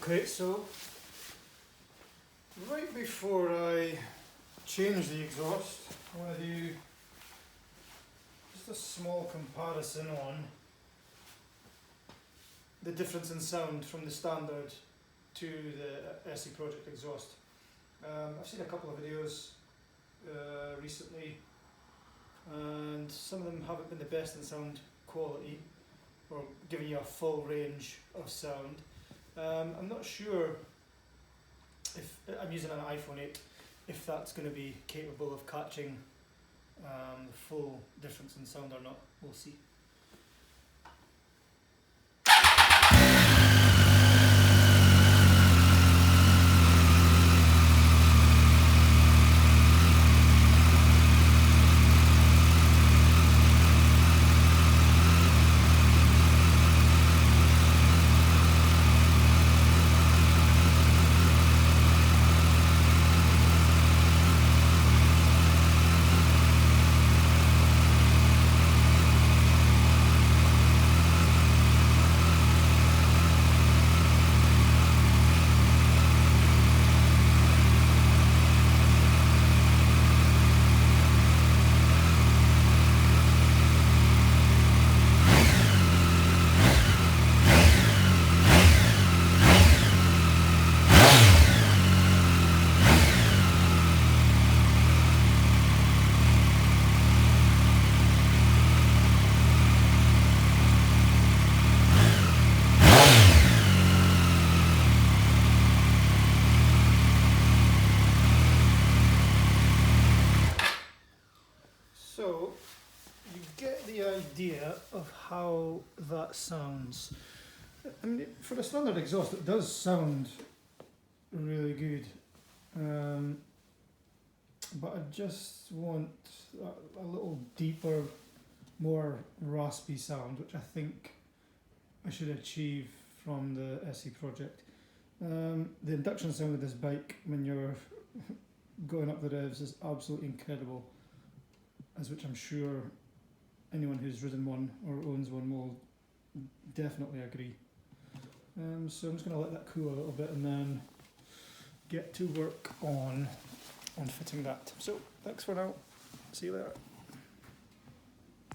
Okay, so right before I change the exhaust, I want to do just a small comparison on the difference in sound from the standard to the SE Project exhaust. I've seen a couple of videos recently, and some of them haven't been the best in sound quality or giving you a full range of sound. I'm not sure if I'm using an iPhone 8, if that's going to be capable of catching the full difference in sound or not. We'll see. So you get the idea of how that sounds. I mean, for a standard exhaust, it does sound really good, but I just want a little deeper, more raspy sound, which I think I should achieve from the SE Project. The induction sound of this bike when you're going up the revs is absolutely incredible, as which I'm sure anyone who's ridden one or owns one will definitely agree. So I'm just going to let that cool a little bit and then get to work on fitting that. So thanks for now. See you later.